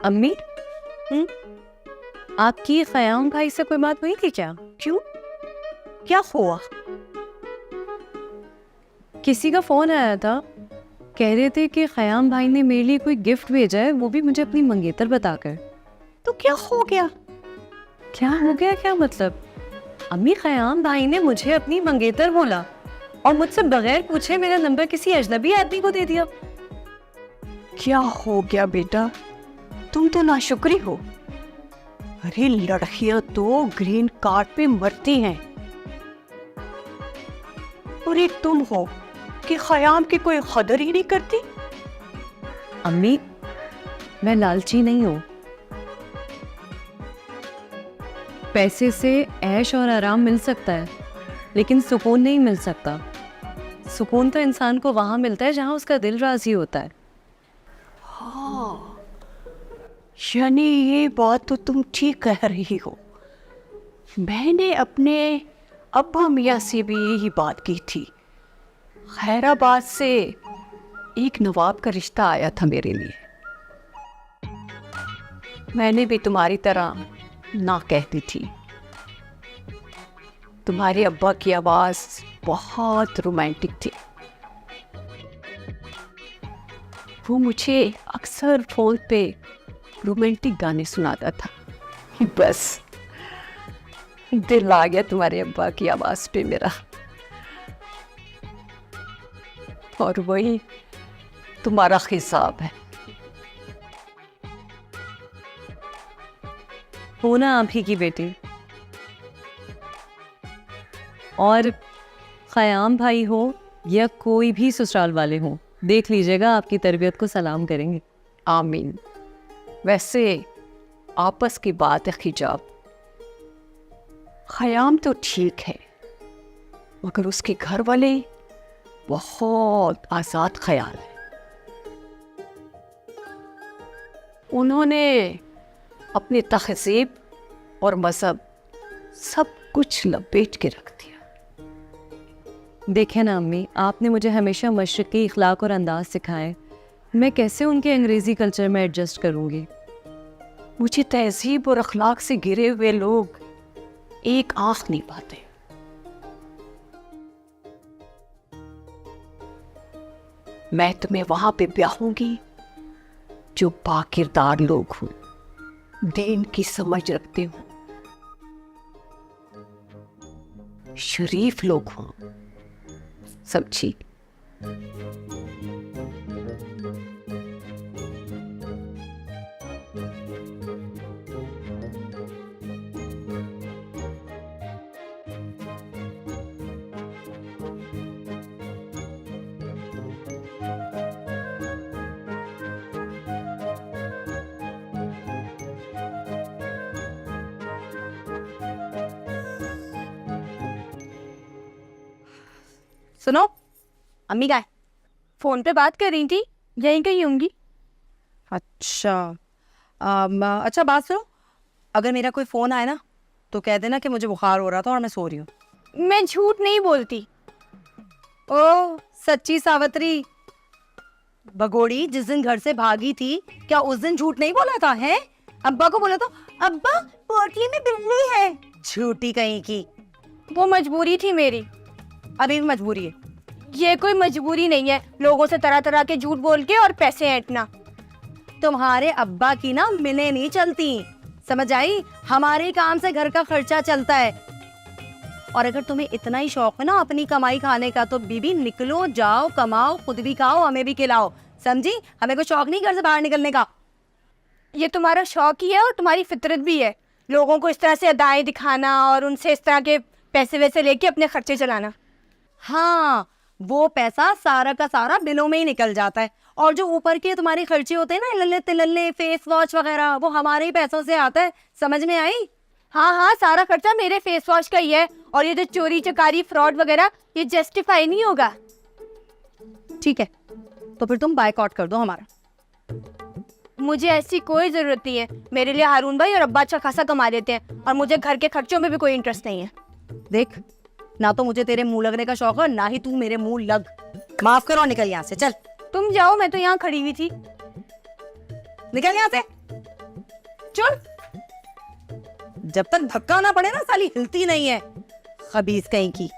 अम्मी, आपकी क़याम भाई से कोई बात हुई थी क्या? क्यों, क्या हुआ? किसी का फोन आया था, कह रहे थे कि क़याम भाई ने मेरे लिए कोई गिफ्ट भेजा है, वो भी मुझे अपनी मंगेतर बताकर। तो क्या हो गया? क्या हो गया? क्या मतलब? अम्मी, क़याम भाई ने मुझे अपनी मंगेतर बोला और मुझसे बगैर पूछे मेरा नंबर किसी अजनबी आदमी को दे दिया। क्या हो गया बेटा, तुम तो नाशुक्री हो। अरे लड़कियां तो ग्रीन कार्ड पे मरती हैं, और एक तुम हो कि ख़याम की कोई कदर ही नहीं करती। अम्मी, मैं लालची नहीं हूँ। पैसे से ऐश और आराम मिल सकता है, लेकिन सुकून नहीं मिल सकता। सुकून तो इंसान को वहाँ मिलता है जहाँ उसका दिल राजी होता है। हाँ, यानी ये बात तो तुम ठीक कह रही हो। मैंने अपने अब्बा मियाँ से भी यही बात की थी। खैराबाद से एक नवाब का रिश्ता आया था मेरे लिए। मैंने भी तुम्हारी तरह ना कह दी थी। तुम्हारे अब्बा की आवाज़ बहुत रोमांटिक थी। वो मुझे अक्सर फ़ोन पे रोमांटिक गाने सुनाता था। बस दिल आ गया तुम्हारे अब्बा की आवाज़ पे मेरा, और वही तुम्हारा हिसाब है। हो ना आप ही की बेटी। और क़याम भाई हो या कोई भी ससुराल वाले हों, देख लीजिएगा, आपकी तरबियत को सलाम करेंगे। आमीन। वैसे आपस की बात है हिजाब, ख़याम तो ठीक है, मगर उसके घर वाले बहुत आज़ाद ख्याल है। उन्होंने अपनी तहज़ीब और मज़हब सब कुछ लपेट के रख दिया। देखें ना अम्मी, आपने मुझे हमेशा मशरक़ी इखलाक और अंदाज सिखाए, मैं कैसे उनके अंग्रेज़ी कल्चर में एडजस्ट करूँगी? मुझे तहज़ीब और अखलाक से घिरे हुए लोग एक आँख नहीं पाते। मैं तुम्हें वहां पे ब्याहूंगी जो बाकिरदार लोग हों, दीन की समझ रखते हों, शरीफ लोग हों। समझी? सुनो, अम्मी का फोन पे बात कर रही थी, यहीं कहीं होंगी। अच्छा, अच्छा बात सुनो, अगर मेरा कोई फ़ोन आए ना तो कह देना कि मुझे बुखार हो रहा था और मैं सो रही हूँ। मैं झूठ नहीं बोलती। ओ सच्ची सावित्री, भगोड़ी जिस दिन घर से भागी थी, क्या उस दिन झूठ नहीं बोला था? है अब्बा को बोला था, अब्बा पोटली में बिल्ली है। झूठी कहीं की। वो मजबूरी थी मेरी। अभी भी मजबूरी है। ये कोई मजबूरी नहीं है लोगों से तरह तरह के झूठ बोल के और पैसे ऐंठना। तुम्हारे अब्बा की ना मिलें नहीं चलती, समझ आई? हमारे काम से घर का खर्चा चलता है। और अगर तुम्हें इतना ही शौक है ना अपनी कमाई खाने का, तो बीबी निकलो, जाओ, कमाओ, खुद भी खाओ, हमें भी खिलाओ। समझी? हमें कोई शौक नहीं घर से बाहर निकलने का। ये तुम्हारा शौक ही है और तुम्हारी फितरत भी है, लोगों को इस तरह से अदाएं दिखाना और उनसे इस तरह के पैसे वैसे लेके अपने खर्चे चलाना। हाँ, वो पैसा सारा का सारा बिलों में ही निकल जाता है, और जो ऊपर के तुम्हारे खर्चे होते हैं ना, लल्ले तिलल्ले, फेस वॉश वगैरह, वो हमारे ही पैसों से आता है। समझ में आई? हाँ हाँ, सारा खर्चा मेरे फेस वॉश का ही है, और ये जो चोरी चकारी फ्रॉड वगैरह, ये जस्टिफाई नहीं होगा। ठीक है, तो फिर तुम बायकॉट कर दो हमारा। मुझे ऐसी कोई जरूरत नहीं है। मेरे लिए हारून भाई और अब्बा अच्छा खासा कमा देते हैं, और मुझे घर के खर्चों में भी कोई इंटरेस्ट नहीं है। देख, ना तो मुझे तेरे मुंह लगने का शौक है, ना ही तू मेरे मुंह लग। माफ करो, निकल यहाँ से। चल तुम जाओ, मैं तो यहाँ खड़ी हुई थी। निकल यहाँ से। चुप। जब तक धक्का ना पड़े ना साली हिलती नहीं है, खबीस कहीं की।